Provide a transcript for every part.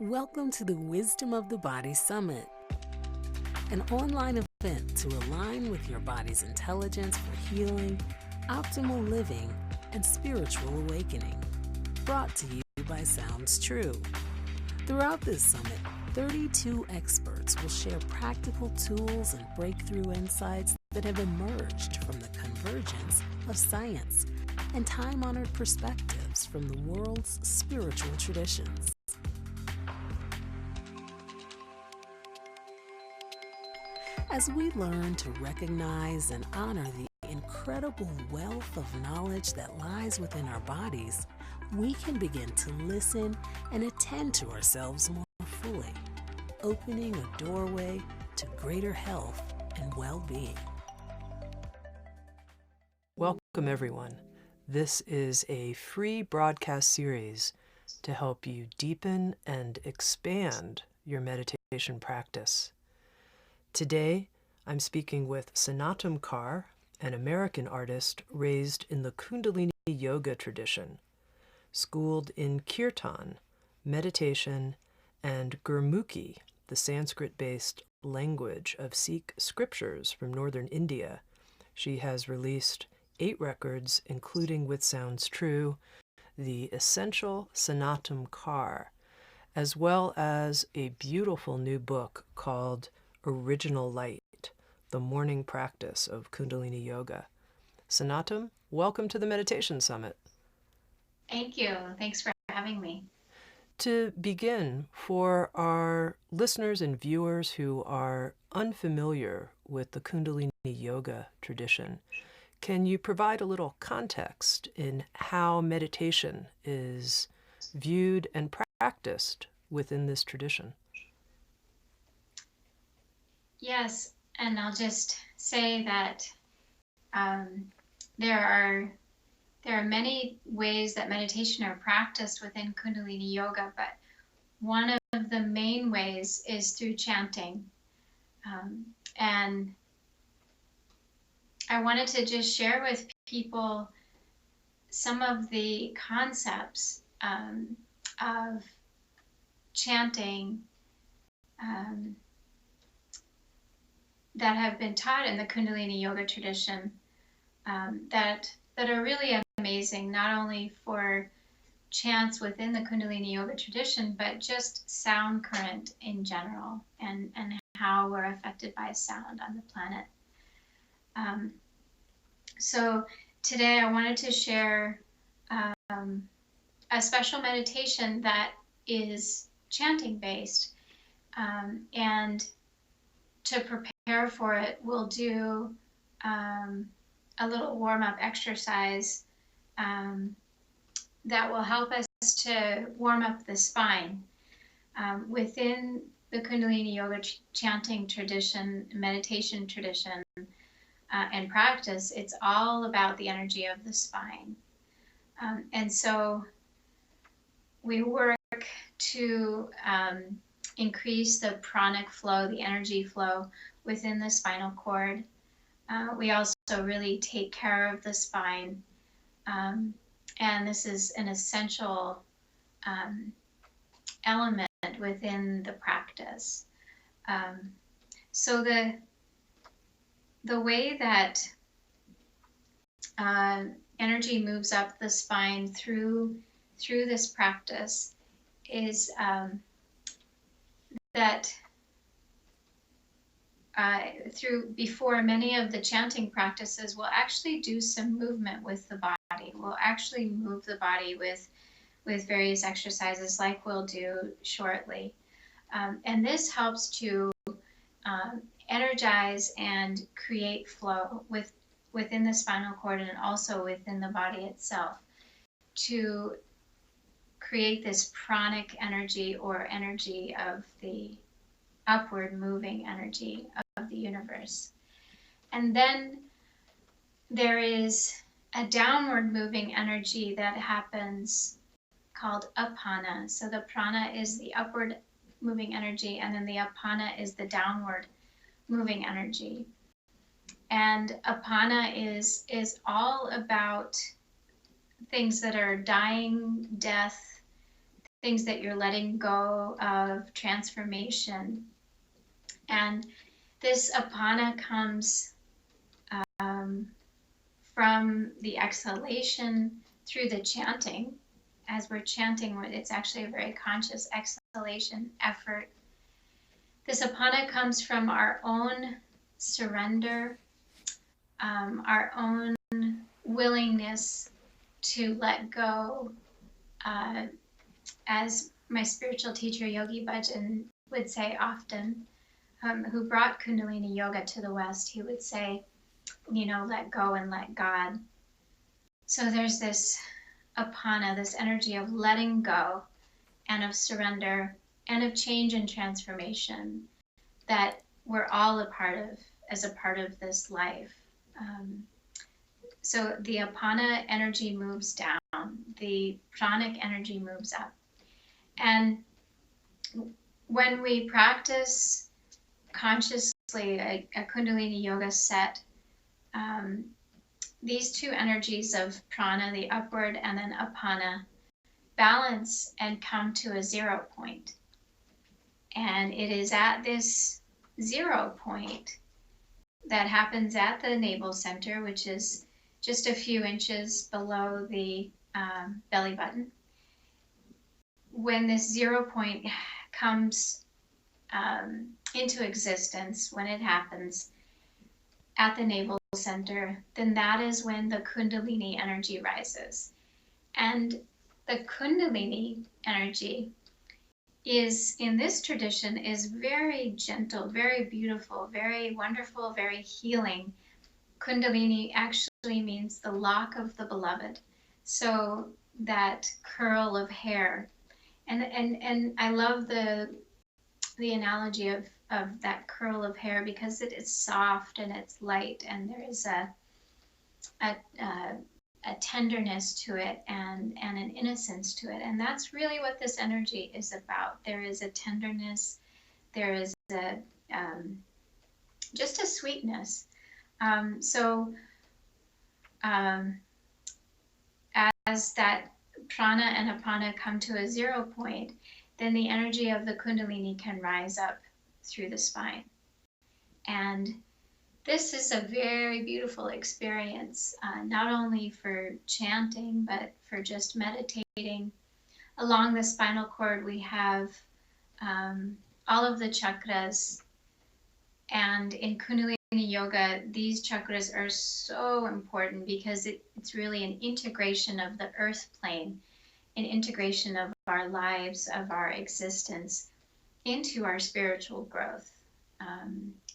Welcome to the Wisdom of the Body Summit, an online event to align with your body's intelligence for healing, optimal living, and spiritual awakening. Brought to you by Sounds True. Throughout this summit, 32 experts will share practical tools and breakthrough insights that have emerged from the convergence of science and time-honored perspectives from the world's spiritual traditions. As we learn to recognize and honor the incredible wealth of knowledge that lies within our bodies, we can begin to listen and attend to ourselves more fully, opening a doorway to greater health and well-being. Welcome, everyone. This is a free broadcast series to help you deepen and expand your meditation practice. Today, I'm speaking with Snatam Kaur, an American artist raised in the Kundalini yoga tradition, schooled in Kirtan, meditation, and Gurmukhi, the Sanskrit-based language of Sikh scriptures from northern India. She has released 8 records, including with Sounds True, the essential Snatam Kaur, as well as a beautiful new book called Original Light, the morning practice of Kundalini yoga. Snatam, welcome to the Meditation Summit. Thank you. Thanks for having me. To begin, for our listeners and viewers who are unfamiliar with the Kundalini yoga tradition, can you provide a little context in how meditation is viewed and practiced within this tradition? Yes, and I'll just say that there are many ways that meditation are practiced within Kundalini yoga, but one of the main ways is through chanting. And I wanted to just share with people some of the concepts of chanting that have been taught in the Kundalini yoga tradition that are really amazing, not only for chants within the Kundalini yoga tradition, but just sound current in general and how we're affected by sound on the planet. So today I wanted to share a special meditation that is chanting based, and to prepare for it, we'll do a little warm-up exercise that will help us to warm up the spine. Within the Kundalini yoga chanting tradition, meditation tradition, and practice, it's all about the energy of the spine. And so we work to increase the pranic flow, the energy flow within the spinal cord. We also really take care of the spine. And this is an essential element within the practice. So the way that energy moves up the spine through this practice is that before many of the chanting practices, we'll actually do some movement with the body. We'll actually move the body with various exercises like we'll do shortly. And this helps to energize and create flow within the spinal cord and also within the body itself, to create this pranic energy, or energy of the upward moving energy of the universe. And then there is a downward moving energy that happens called apana. So the prana is the upward moving energy, and then the apana is the downward moving energy. And apana is all about things that are dying, death, things that you're letting go of, transformation. And this apana comes from the exhalation through the chanting. As we're chanting, it's actually a very conscious exhalation effort. This apana comes from our own surrender, our own willingness to let go. As my spiritual teacher, Yogi Bhajan, would say often, who brought Kundalini Yoga to the West, he would say, let go and let God. So there's this apana, this energy of letting go and of surrender and of change and transformation that we're all a part of as a part of this life. So the apana energy moves down, the pranic energy moves up. And when we practice consciously a Kundalini Yoga set, these two energies of prana, the upward, and then apana, balance and come to a 0 point. And it is at this 0 point that happens at the navel center, which is just a few inches below the belly button. When this 0 point comes into existence, when it happens at the navel center, then that is when the Kundalini energy rises. And the Kundalini energy is, in this tradition, is very gentle, very beautiful, very wonderful, very healing. Kundalini actually means the lock of the beloved. So that curl of hair. And I love the analogy of that curl of hair, because it is soft and it's light, and there is a tenderness to it and an innocence to it. And that's really what this energy is about. There is a tenderness, there is a just a sweetness. As that prana and apana come to a 0 point, then the energy of the Kundalini can rise up through the spine. And this is a very beautiful experience, not only for chanting, but for just meditating. Along the spinal cord, we have all of the chakras. And in Kundalini Yoga, these chakras are so important because it's really an integration of the earth plane, an integration of our lives, of our existence into our spiritual growth.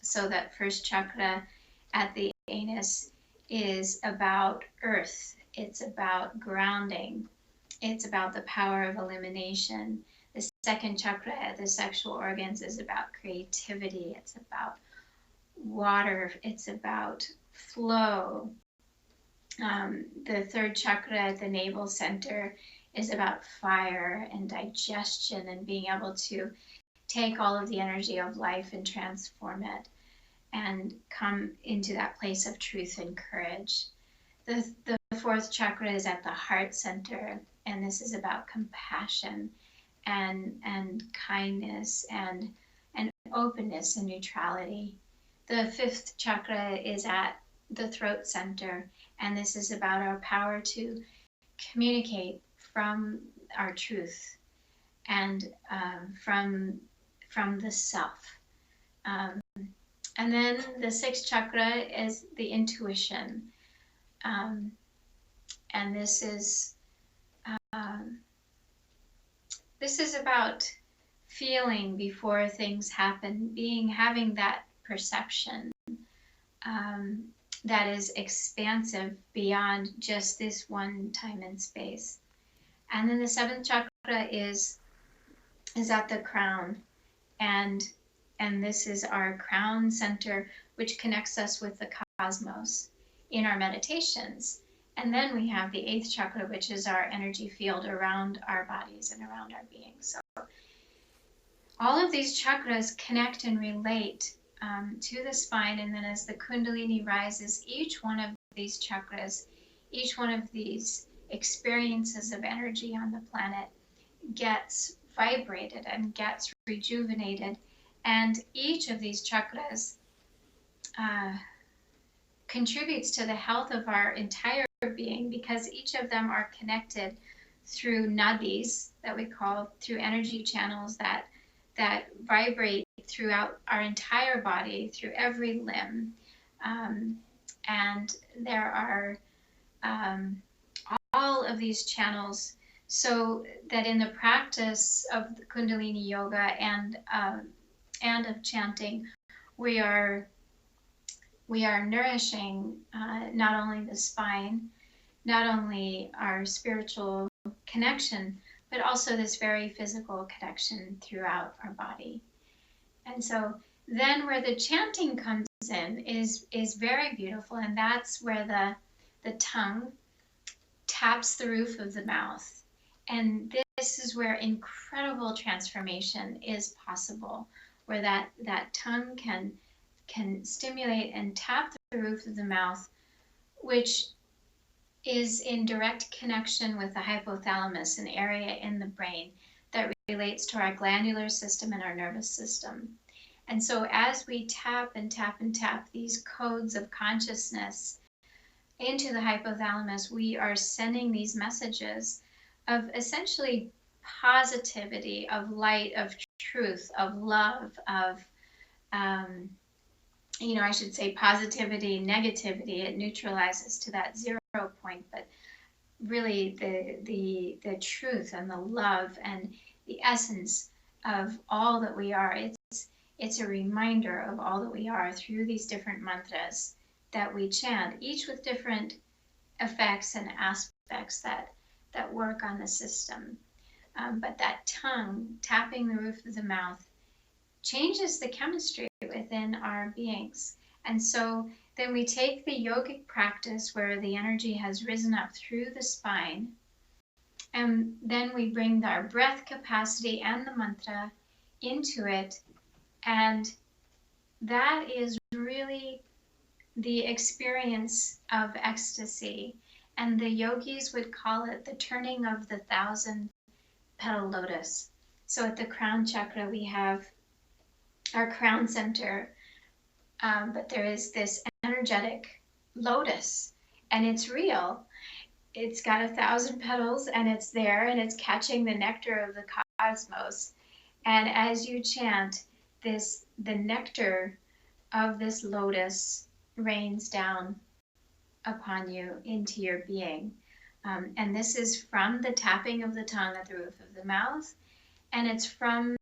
So that first chakra at the anus is about earth. It's about grounding. It's about the power of elimination. The second chakra at the sexual organs is about creativity. It's about water. It's about flow. The third chakra at the navel center is about fire and digestion and being able to take all of the energy of life and transform it and come into that place of truth and courage. The fourth chakra is at the heart center, and this is about compassion and kindness and openness and neutrality. The fifth chakra is at the throat center, and this is about our power to communicate from our truth and from the self. And then the sixth chakra is the intuition, and this is about feeling before things happen, having that perception that is expansive beyond just this one time and space. And then the seventh chakra is at the crown, and this is our crown center, which connects us with the cosmos in our meditations. And then we have the eighth chakra, which is our energy field around our bodies and around our being. So all of these chakras connect and relate to the spine, and then as the Kundalini rises, each one of these chakras, each one of these experiences of energy on the planet gets vibrated and gets rejuvenated. And each of these chakras contributes to the health of our entire being, because each of them are connected through nadis, that we call, through energy channels that vibrate throughout our entire body, through every limb. And there are all of these channels, so that in the practice of the Kundalini yoga and of chanting, we are nourishing not only the spine, not only our spiritual connection, but also this very physical connection throughout our body. And so then where the chanting comes in is very beautiful, and that's where the tongue taps the roof of the mouth. And this is where incredible transformation is possible, where that tongue can stimulate and tap the roof of the mouth, which is in direct connection with the hypothalamus, an area in the brain that relates to our glandular system and our nervous system. And so as we tap and tap and tap these codes of consciousness into the hypothalamus, we are sending these messages of essentially positivity, of light, of truth, of love, of I should say positivity, negativity. It neutralizes to that 0 point, but really the truth and the love and the essence of all that we are. It's a reminder of all that we are through these different mantras that we chant, each with different effects and aspects that work on the system. But that tongue tapping the roof of the mouth changes the chemistry within our beings. And so then we take the yogic practice where the energy has risen up through the spine, and then we bring our breath capacity and the mantra into it, and that is really the experience of ecstasy. And the yogis would call it the turning of the 1,000-petal lotus. So at the crown chakra, we have our crown center, but there is this energetic lotus, and it's real. It's got 1,000 petals, and it's there, and it's catching the nectar of the cosmos. And as you chant this, the nectar of this lotus rains down upon you into your being. And this is from the tapping of the tongue at the roof of the mouth, and it's from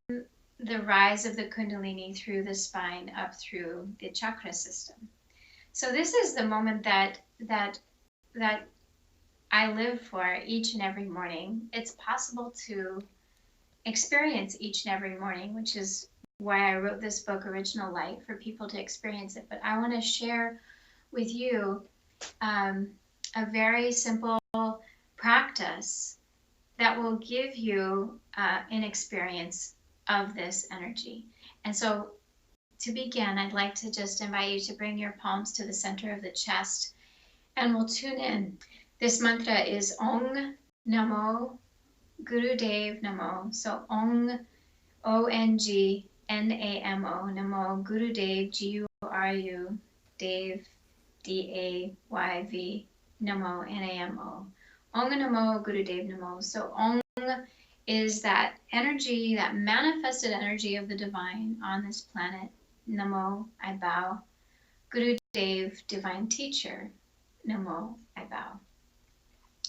the rise of the Kundalini through the spine up through the chakra system. So this is the moment that I live for each and every morning. It's possible to experience each and every morning, which is why I wrote this book, Original Light, for people to experience it. But I want to share with you a very simple practice that will give you an experience of this energy. And so to begin, I'd like to just invite you to bring your palms to the center of the chest, and we'll tune in. This mantra is Ong Namo Gurudev Namo. So Ong, O-N-G, N-A-M-O, Namo Gurudev, G-U-R-U, Dev, D-A-Y-V, Namo, N-A-M-O. Ong Namo Gurudev Namo. So Ong is that energy, that manifested energy of the divine on this planet. Namo, I bow. Gurudev, divine teacher. Namo, I bow.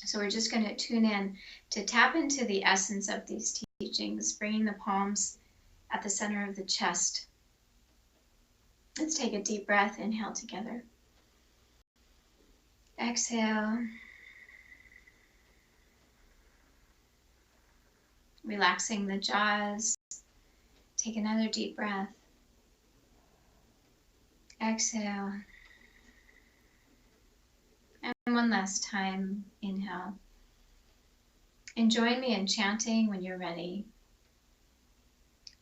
So we're just going to tune in to tap into the essence of these teachings, bringing the palms at the center of the chest. Let's take a deep breath. Inhale together. Exhale. Relaxing the jaws. Take another deep breath. Exhale. And one last time, inhale. And join me in chanting when you're ready.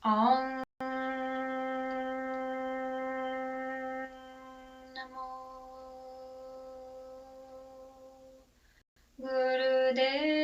Om Namo Gurudev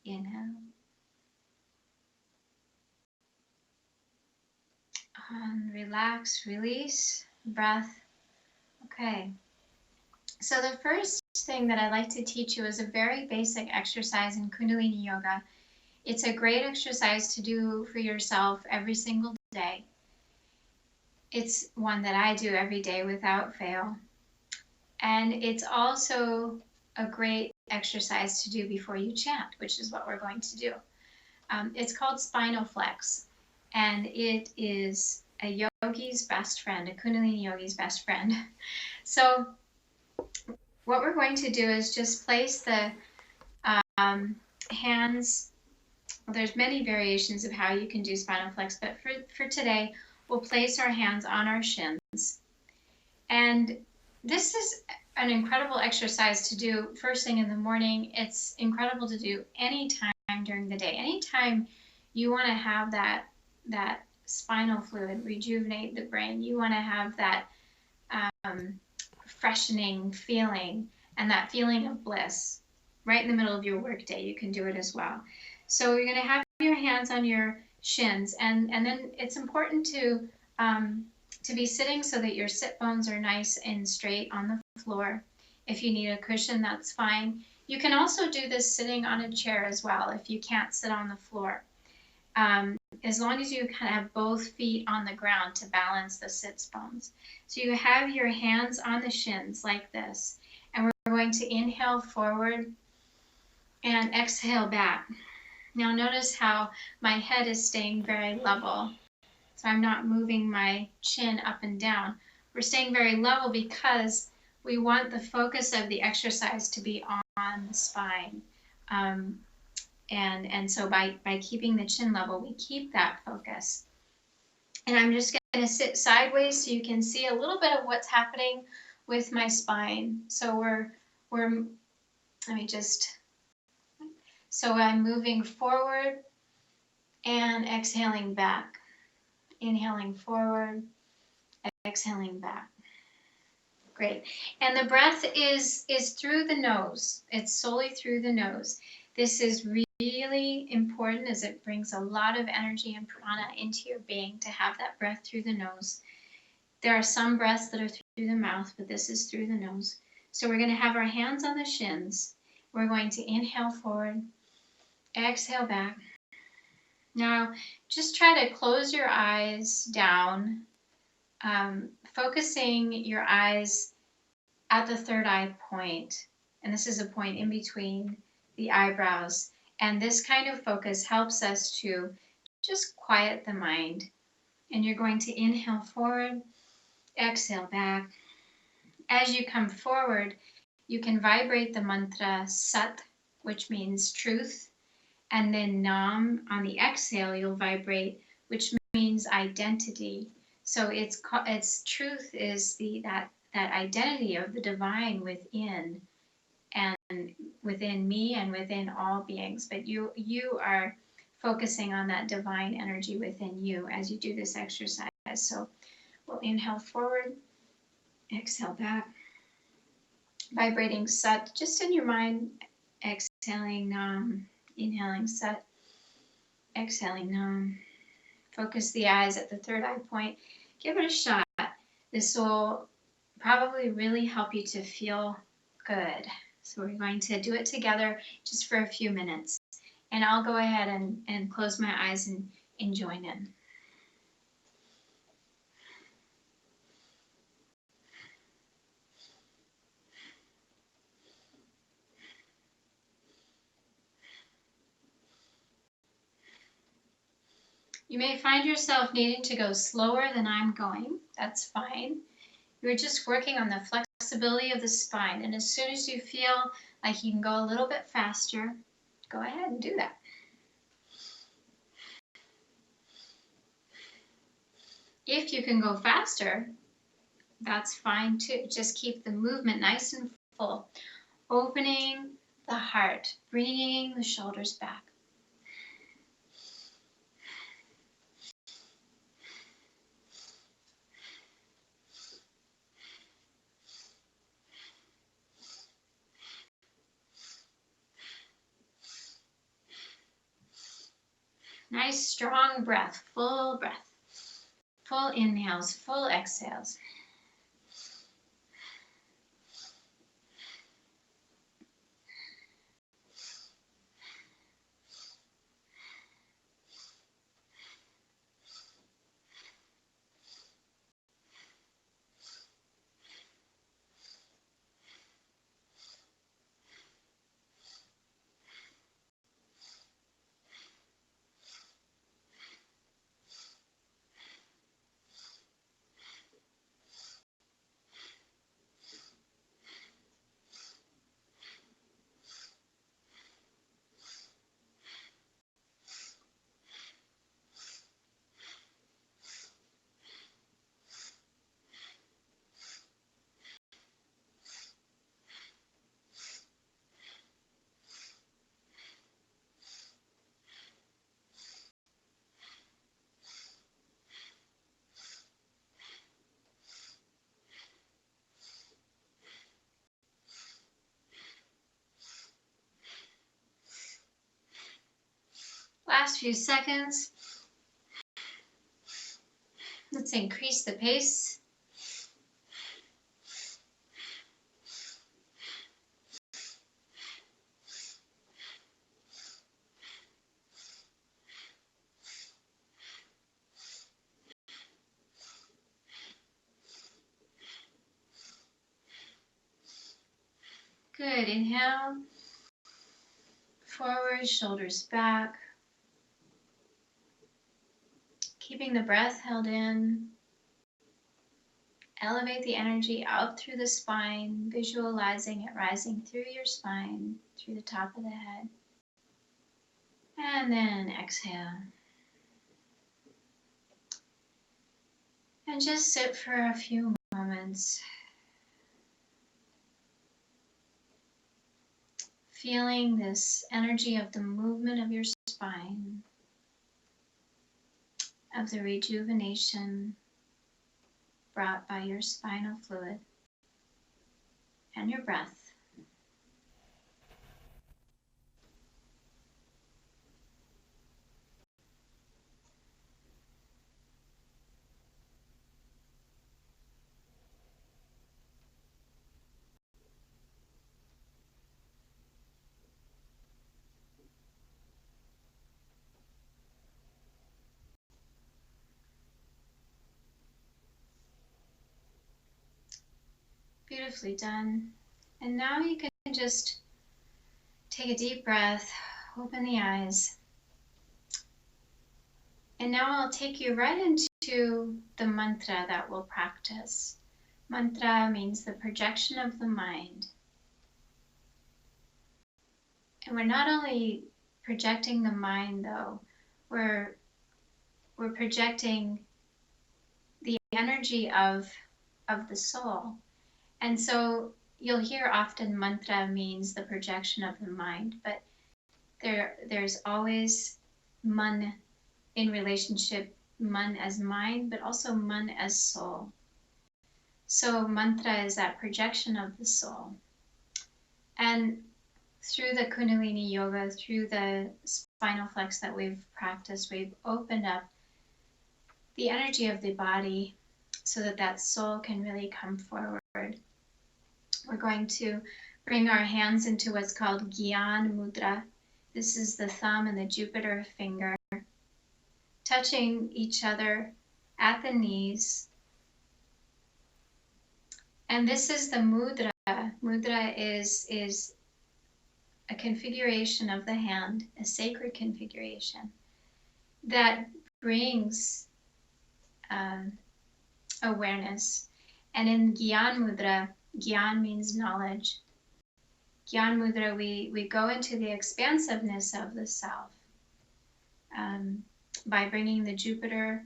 Inhale. And relax, release, breath. Okay. So the first thing that I'd like to teach you is a very basic exercise in Kundalini Yoga. It's a great exercise to do for yourself every single day. It's one that I do every day without fail. And it's also a great exercise to do before you chant, which is what we're going to do. It's called spinal flex, and it is a yogi's best friend, a Kundalini yogi's best friend. So what we're going to do is just place the hands. Well, there's many variations of how you can do spinal flex, but for today, we'll place our hands on our shins. And this is an incredible exercise to do first thing in the morning. It's incredible to do any time during the day. Anytime you want to have that spinal fluid rejuvenate the brain, you want to have that freshening feeling and that feeling of bliss right in the middle of your workday. You can do it as well. So you're going to have your hands on your shins, and then it's important to be sitting so that your sit bones are nice and straight on the floor. If you need a cushion, that's fine. You can also do this sitting on a chair as well if you can't sit on the floor. As long as you kind of have both feet on the ground to balance the sits bones. So you have your hands on the shins like this, and we're going to inhale forward and exhale back. Now notice how my head is staying very level. So I'm not moving my chin up and down. We're staying very level because we want the focus of the exercise to be on the spine. And so by keeping the chin level, we keep that focus. And I'm just going to sit sideways so you can see a little bit of what's happening with my spine. So so I'm moving forward and exhaling back. Inhaling forward, exhaling back. Great. And the breath is through the nose. It's solely through the nose. This is really important as it brings a lot of energy and prana into your being to have that breath through the nose. There are some breaths that are through the mouth, but this is through the nose. So we're going to have our hands on the shins. We're going to inhale forward, exhale back. Now, just try to close your eyes down, focusing your eyes at the third eye point. And this is a point in between the eyebrows. And this kind of focus helps us to just quiet the mind. And you're going to inhale forward, exhale back. As you come forward, you can vibrate the mantra Sat, which means truth. And then Nam, on the exhale, you'll vibrate, which means identity. So it's truth is that identity of the divine within, and within me and within all beings. But you are focusing on that divine energy within you as you do this exercise. So we'll inhale forward, exhale back, vibrating Sat just in your mind, exhaling Nam. Inhaling Sat, exhaling Nam. Focus the eyes at the third eye point. Give it a shot. This will probably really help you to feel good. So we're going to do it together just for a few minutes. And I'll go ahead and close my eyes and join in. You may find yourself needing to go slower than I'm going. That's fine. You're just working on the flexibility of the spine. And as soon as you feel like you can go a little bit faster, go ahead and do that. If you can go faster, that's fine too. Just keep the movement nice and full. Opening the heart, bringing the shoulders back. Nice strong breath, full inhales, full exhales. Last few seconds. Let's increase the pace. Good. Inhale. Forward, shoulders back. Keeping the breath held in. Elevate the energy out through the spine, visualizing it rising through your spine, through the top of the head. And then exhale. And just sit for a few moments. Feeling this energy of the movement of your spine, of the rejuvenation brought by your spinal fluid and your breath. Beautifully done. And now you can just take a deep breath, open the eyes. And now I'll take you right into the mantra that we'll practice. Mantra means the projection of the mind. And we're not only projecting the mind though, we're projecting the energy of the soul. And so you'll hear often mantra means the projection of the mind, but there's always man in relationship, man as mind, but also man as soul. So mantra is that projection of the soul. And through the Kundalini yoga, through the spinal flex that we've practiced, we've opened up the energy of the body so that soul can really come forward. We're going to bring our hands into what's called Gyan Mudra. This is the thumb and the Jupiter finger touching each other at the knees. And this is the mudra. Mudra is a configuration of the hand, a sacred configuration that brings awareness. And in Gyan Mudra, Gyan means knowledge. Gyan Mudra, we go into the expansiveness of the self by bringing the Jupiter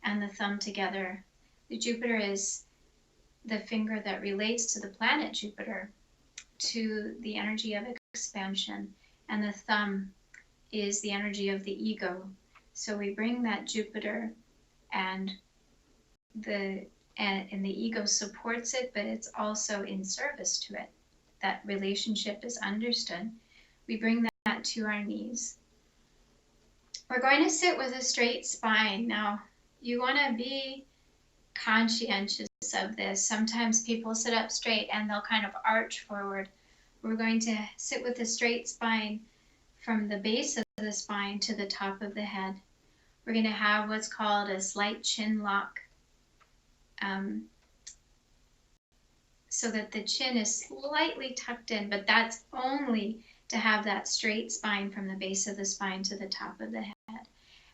and the thumb together. The Jupiter is the finger that relates to the planet Jupiter, to the energy of expansion, and the thumb is the energy of the ego. So we bring that Jupiter, and the ego supports it, but it's also in service to it. That relationship is understood. We bring that to our knees. We're going to sit with a straight spine. Now, you want to be conscientious of this. Sometimes people sit up straight and they'll kind of arch forward. We're going to sit with a straight spine from the base of the spine to the top of the head. We're going to have what's called a slight chin lock, so that the chin is slightly tucked in, but that's only to have that straight spine from the base of the spine to the top of the head.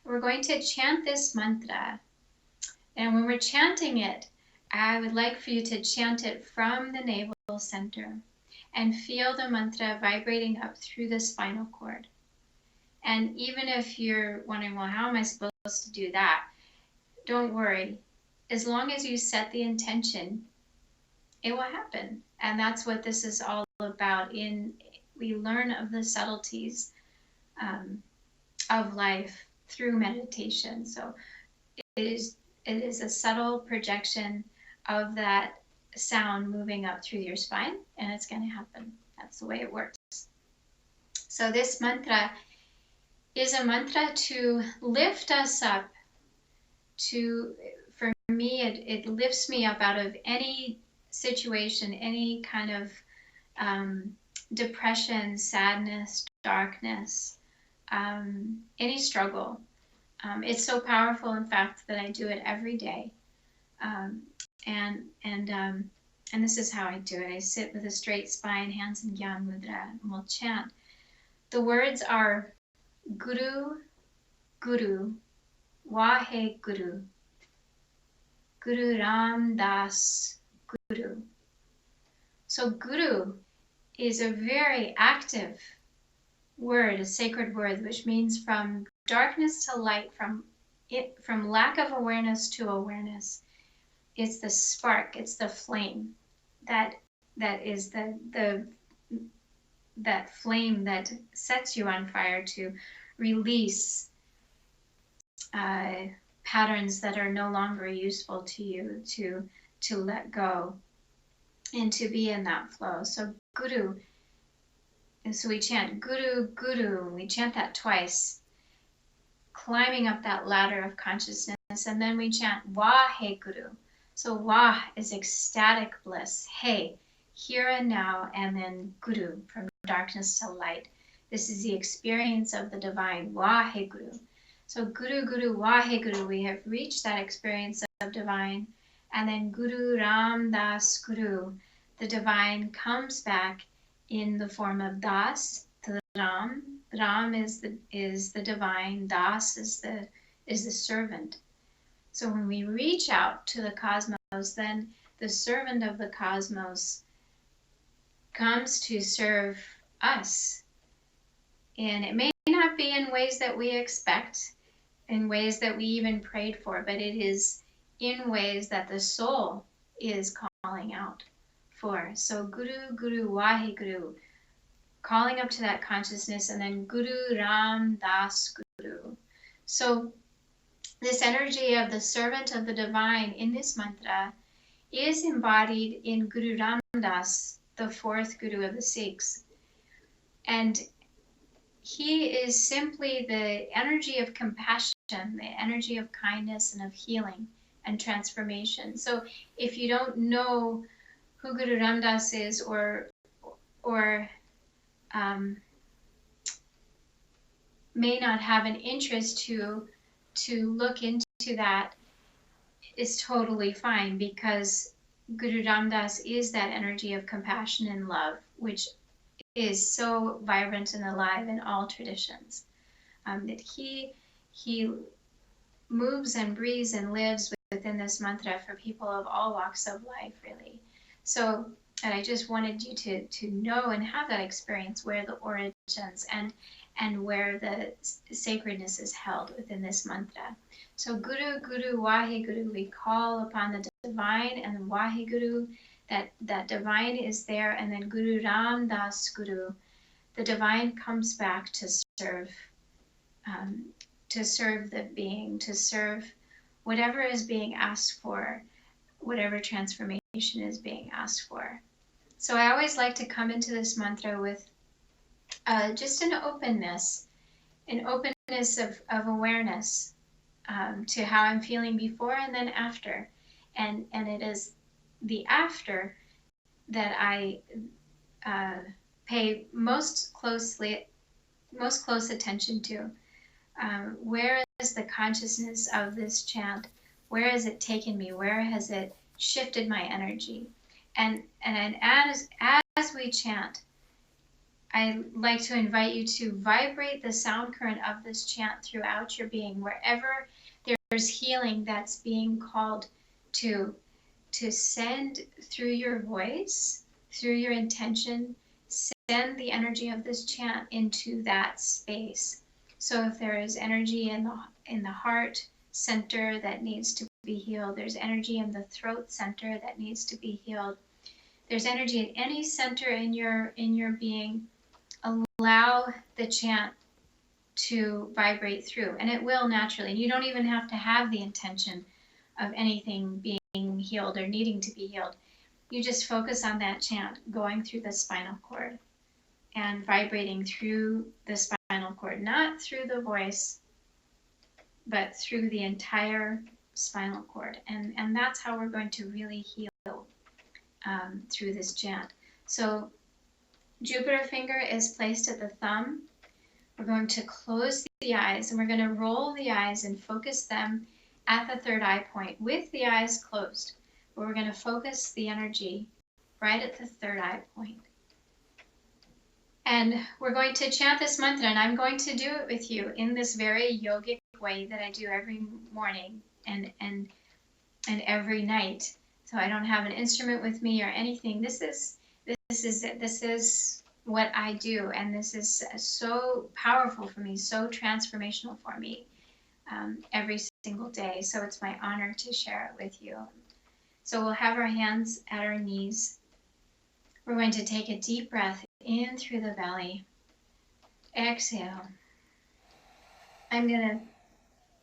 We're going to chant this mantra, and when we're chanting it, I would like for you to chant it from the navel center and feel the mantra vibrating up through the spinal cord. And even if you're wondering, well, how am I supposed to do that? Don't worry. As long as you set the intention, it will happen. And that's what this is all about. We learn of the subtleties of life through meditation. So it is a subtle projection of that sound moving up through your spine, and it's going to happen. That's the way it works. So this mantra is a mantra to lift us up. For me, it lifts me up out of any situation, any kind of depression, sadness, darkness, any struggle. It's so powerful, in fact, that I do it every day. And this is how I do it. I sit with a straight spine, hands in Gyan Mudra, and we'll chant. The words are Guru, Guru, Wahe Guru, Guru Ram Das Guru. So Guru is a very active word, a sacred word, which means from darkness to light, from lack of awareness to awareness. It's the spark, it's the flame that is that flame that sets you on fire to release patterns that are no longer useful to you, to let go and to be in that flow. So Guru, and so we chant Guru, Guru, we chant that twice, climbing up that ladder of consciousness, and then we chant Wahe Guru. So Wah is ecstatic bliss, hey, here and now, and then Guru, from darkness to light. This is the experience of the divine, Wahe Guru. So Guru, Guru, Wahe Guru, we have reached that experience of divine, and then Guru Ram Das Guru, the divine comes back in the form of Das, the Ram. Ram is the divine, Das is the servant. So when we reach out to the cosmos, then the servant of the cosmos comes to serve us. And it may not be in ways that we expect, in ways that we even prayed for, but it is in ways that the soul is calling out for. So Guru, Guru, Wahe Guru, calling up to that consciousness, and then Guru Ram Das Guru. So this energy of the servant of the divine in this mantra is embodied in Guru Ram Das, the fourth Guru of the Sikhs. And he is simply the energy of compassion, the energy of kindness and of healing and transformation. So if you don't know who Guru Ram Das is, or may not have an interest to look into that, is totally fine, because Guru Ram Das is that energy of compassion and love, which is so vibrant and alive in all traditions. That he moves and breathes and lives within this mantra for people of all walks of life, really. So And I just wanted you to know and have that experience where the origins and where the sacredness is held within this mantra. So Guru, Guru, Waheguru, we call upon the divine, and Waheguru, that divine is there, and then Guru Ram Das Guru, the divine comes back to serve the being, to serve whatever is being asked for, whatever transformation is being asked for. So I always like to come into this mantra with just an openness of awareness to how I'm feeling before and then after. And it is the after that I pay most close attention to. Where is the consciousness of this chant? Where has it taken me? Where has it shifted my energy? And as we chant, I like to invite you to vibrate the sound current of this chant throughout your being, wherever there's healing that's being called to send through your voice, through your intention, send the energy of this chant into that space. So if there is energy in the heart center that needs to be healed, there's energy in the throat center that needs to be healed, there's energy at any center in your being, allow the chant to vibrate through, and it will naturally. You don't even have to have the intention of anything being healed or needing to be healed. You just focus on that chant going through the spinal cord and vibrating through the spinal cord, not through the voice, but through the entire spinal cord. And that's how we're going to really heal through this chant. So Jupiter finger is placed at the thumb. We're going to close the eyes, and we're going to roll the eyes and focus them at the third eye point with the eyes closed. But we're going to focus the energy right at the third eye point. And we're going to chant this mantra, and I'm going to do it with you in this very yogic way that I do every morning and every night. So I don't have an instrument with me or anything. This is what I do, and this is so powerful for me, so transformational for me every single day. So it's my honor to share it with you. So we'll have our hands at our knees. We're going to take a deep breath in through the belly. Exhale. I'm going to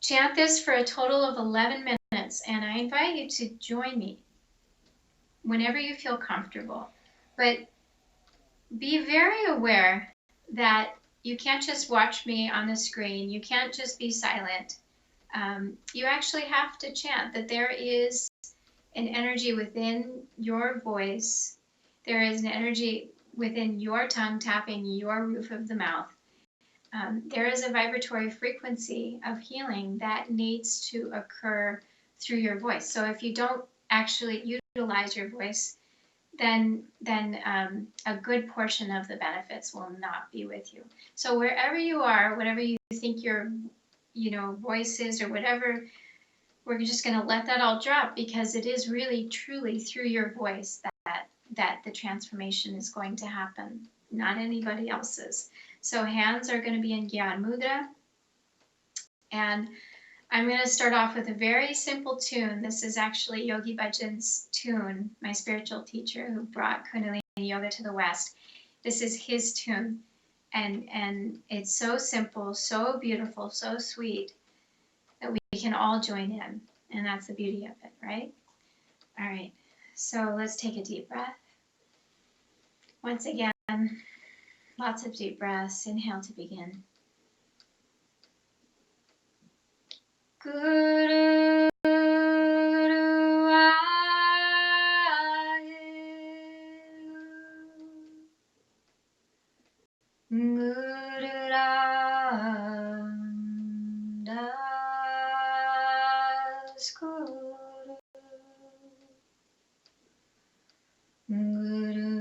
chant this for a total of 11 minutes, and I invite you to join me whenever you feel comfortable. But be very aware that you can't just watch me on the screen. You can't just be silent. You actually have to chant, that there is an energy within your voice. There is an energy within your tongue tapping your roof of the mouth. There is a vibratory frequency of healing that needs to occur through your voice. So if you don't actually utilize your voice, then a good portion of the benefits will not be with you. So wherever you are, whatever you think your voice is or whatever, we're just going to let that all drop, because it is really truly through your voice that the transformation is going to happen, not anybody else's. So hands are going to be in Gyan Mudra, and I'm going to start off with a very simple tune. This is actually Yogi Bhajan's tune, my spiritual teacher who brought Kundalini Yoga to the West. This is his tune, and it's so simple, so beautiful, so sweet that we can all join in, and that's the beauty of it, right? All right, so let's take a deep breath. Once again, lots of deep breaths. Inhale to begin. Guru Guru Ram Das Guru Guru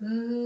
Good.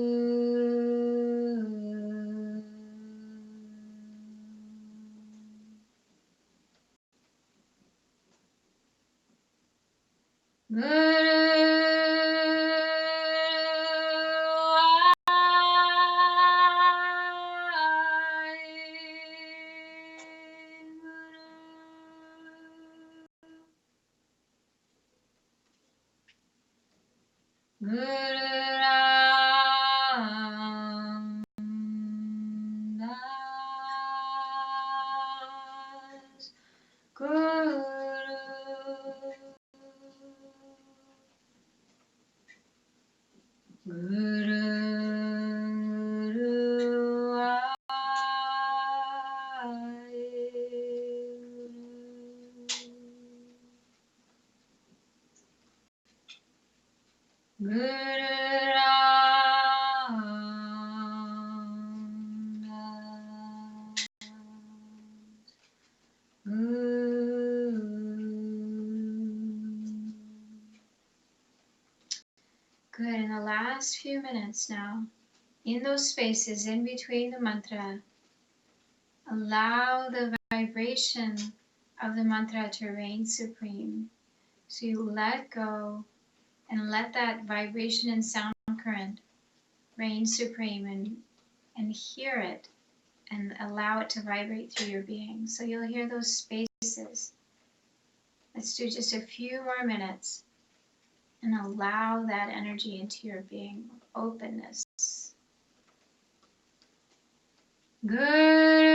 In the last few minutes now, in those spaces in between the mantra, allow the vibration of the mantra to reign supreme. So you let go and let that vibration and sound current reign supreme, and hear it and allow it to vibrate through your being. So you'll hear those spaces. Let's do just a few more minutes and allow that energy into your being, openness. Good.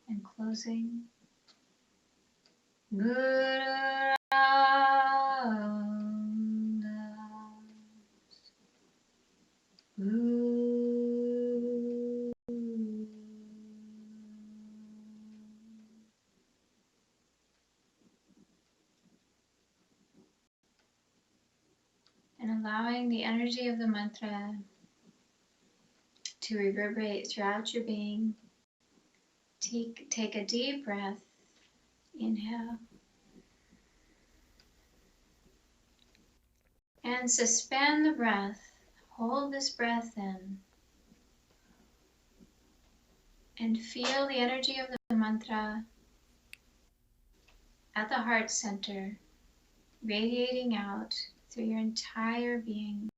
And closing. And allowing the energy of the mantra to reverberate throughout your being. Take a deep breath. Inhale. And suspend the breath. Hold this breath in. And feel the energy of the mantra at the heart center, radiating out through your entire being.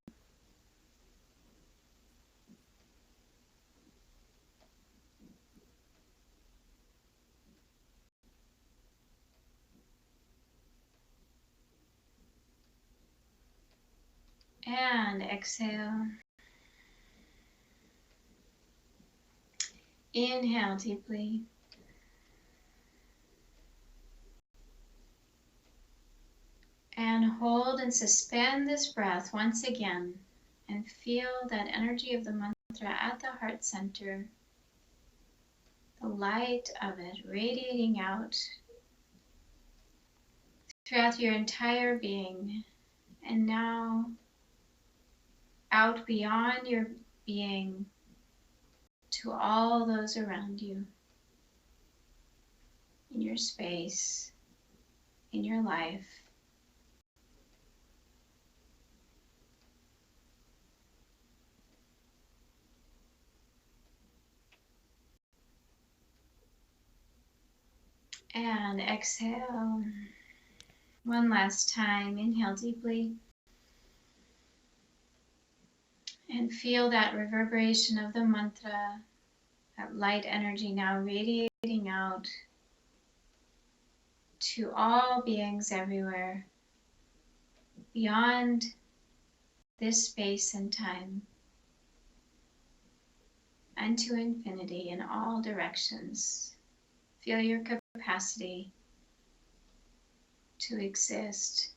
And exhale. Inhale deeply. And hold and suspend this breath once again. And feel that energy of the mantra at the heart center. The light of it radiating out throughout your entire being. And now out beyond your being to all those around you, in your space, in your life. And exhale. One last time. Inhale deeply. And feel that reverberation of the mantra, that light energy now radiating out to all beings everywhere, beyond this space and time, and to infinity in all directions. Feel your capacity to exist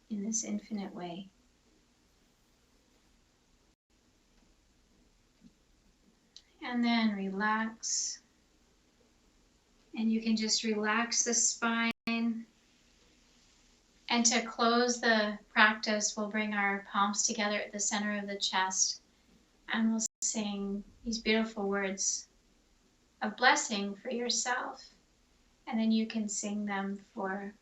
in this infinite way. And then relax. And you can just relax the spine. And to close the practice, we'll bring our palms together at the center of the chest. And we'll sing these beautiful words of blessing for yourself. And then you can sing them for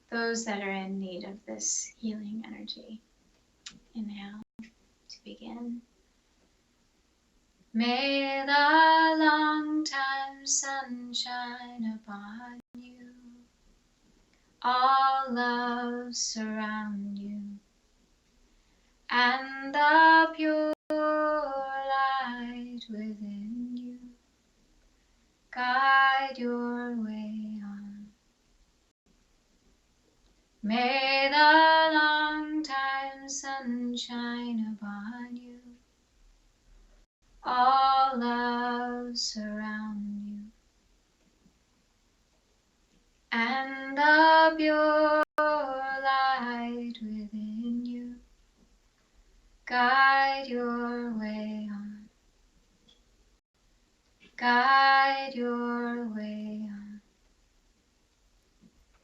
those that are in need of this healing energy. Inhale to begin. May the long time sun shine upon you, all love surround you, and the pure light within you guide your way on. May the long time sun shine upon you, all love surround you, and the pure light within you guide your way on. Guide your way on.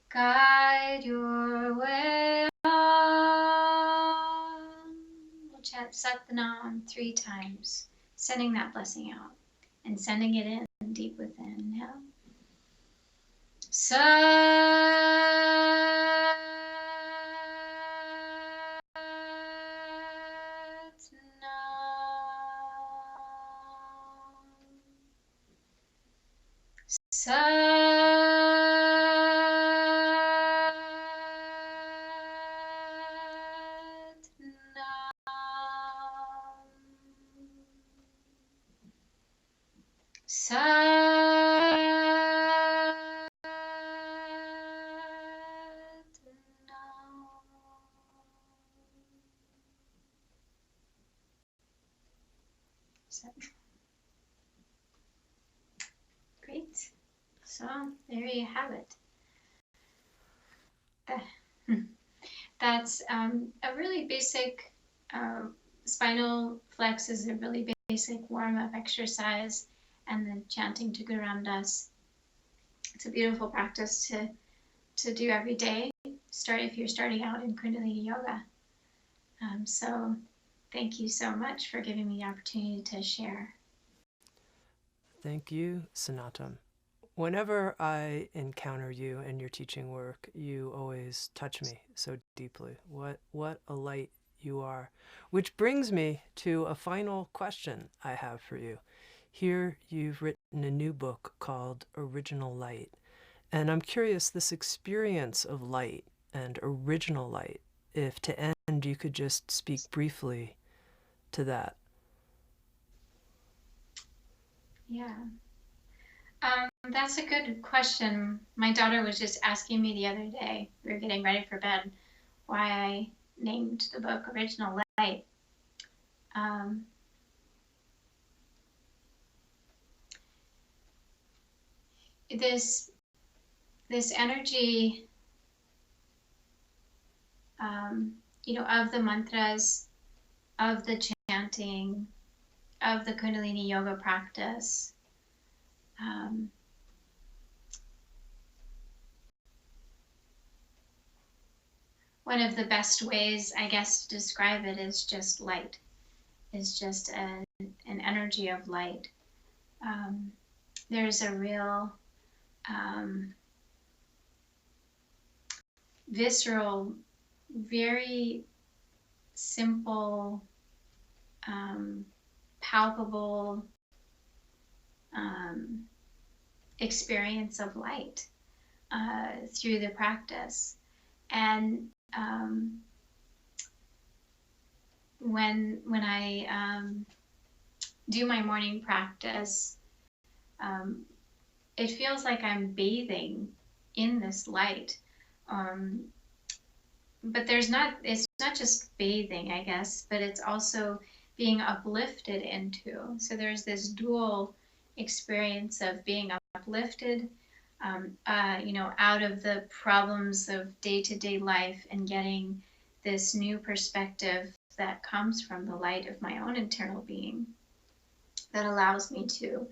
Guide your way on. We'll chant Satnam 3 times, sending that blessing out and sending it in deep within. Inhale. Great. So there you have it. That's a really basic spinal flex is a really basic warm-up exercise, and the chanting to Guru Ram Das. It's a beautiful practice to do every day. Start if you're starting out in Kundalini yoga. So thank you so much for giving me the opportunity to share. Thank you, Snatam. Whenever I encounter you and your teaching work, you always touch me so deeply. What a light you are. Which brings me to a final question I have for you. Here you've written a new book called Original Light. And I'm curious, this experience of light and original light, if to end you could just speak briefly to that. Yeah. That's a good question. My daughter was just asking me the other day, we were getting ready for bed, why I named the book Original Light. This energy, of the mantras, of the chanting, of the Kundalini yoga practice, one of the best ways, I guess, to describe it is just light. Is just an energy of light. There's a real visceral, very simple, palpable experience of light through the practice. And when I do my morning practice, it feels like I'm bathing in this light. But it's not just bathing, I guess, but it's also being uplifted into. So there's this dual experience of being uplifted, out of the problems of day-to-day life and getting this new perspective that comes from the light of my own internal being that allows me to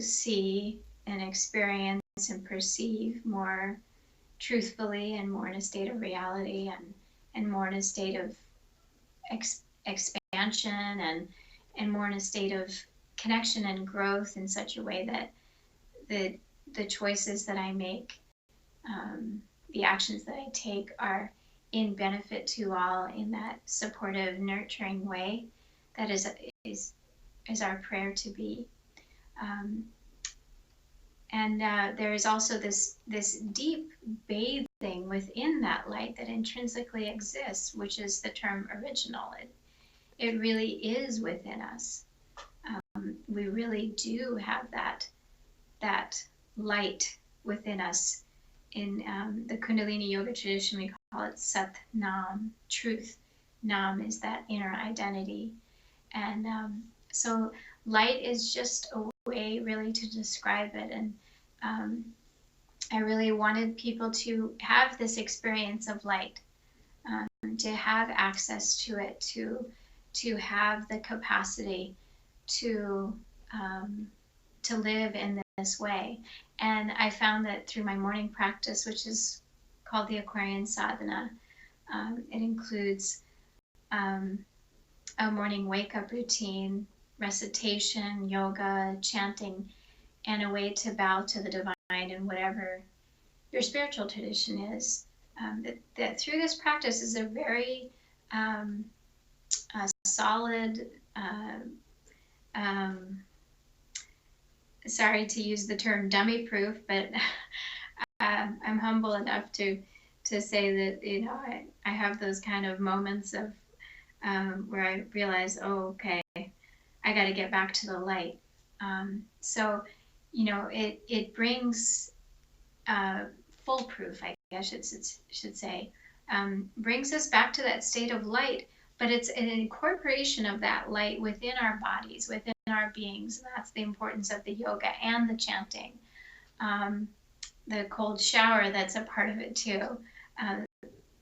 see and experience and perceive more truthfully and more in a state of reality and more in a state of expansion and more in a state of connection and growth in such a way that the choices that I make, the actions that I take are in benefit to all in that supportive, nurturing way that is our prayer to be. And there is also this deep bathing within that light that intrinsically exists, which is the term original. It really is within us. We really do have that light within us. In the Kundalini yoga tradition, we call it Sat Nam, truth. Nam is that inner identity. And so light is just a way really to describe it. And I really wanted people to have this experience of light, to have access to it, to have the capacity to live in this way. And I found that through my morning practice, which is called the Aquarian Sadhana, it includes a morning wake-up routine, recitation, yoga, chanting, and a way to bow to the divine in whatever your spiritual tradition is. That through this practice is a very solid, sorry to use the term dummy proof, but I'm humble enough to say that I have those kind of moments of where I realize, oh, okay, I got to get back to the light. So it brings foolproof, I guess it should say, brings us back to that state of light, but it's an incorporation of that light within our bodies, within our beings. And that's the importance of the yoga and the chanting. The cold shower, that's a part of it too,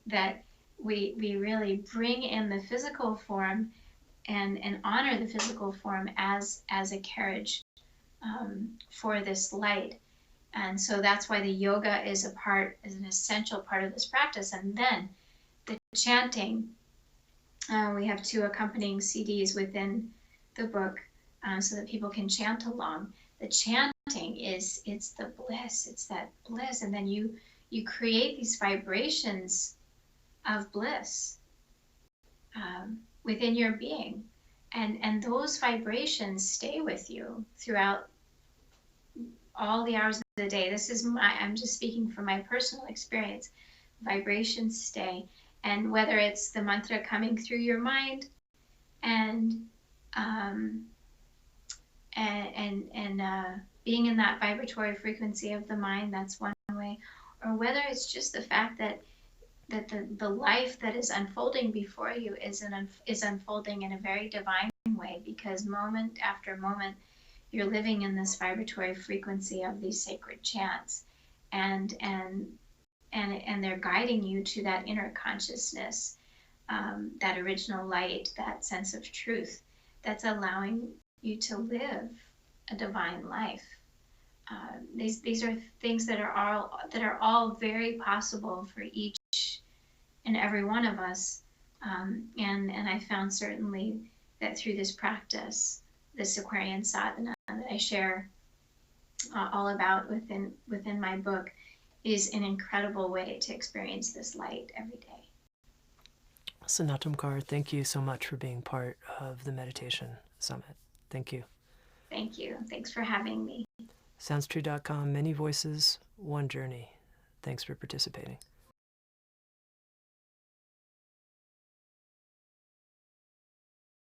that we really bring in the physical form and honor the physical form as a carriage for this light. And so that's why the yoga is an essential part of this practice. And then the chanting, we have 2 accompanying CDs within the book so that people can chant along. The chanting it's the bliss, it's that bliss. And then you create these vibrations of bliss within your being. And those vibrations stay with you throughout all the hours of the day. I'm just speaking from my personal experience. Vibrations stay. And whether it's the mantra coming through your mind being in that vibratory frequency of the mind, that's one way, or whether it's just the fact that the life that is unfolding before you is unfolding in a very divine way, because moment after moment you're living in this vibratory frequency of these sacred chants, and they're guiding you to that inner consciousness, that original light, that sense of truth that's allowing you to live a divine life. These are things that are all very possible for each and every one of us, and I found certainly that through this practice, this Aquarian sadhana that I share all about within my book, is an incredible way to experience this light every day. Snatam Kaur, thank you so much for being part of the Meditation Summit. Thank you. Thank you. Thanks for having me. SoundsTrue.com, many voices, one journey. Thanks for participating.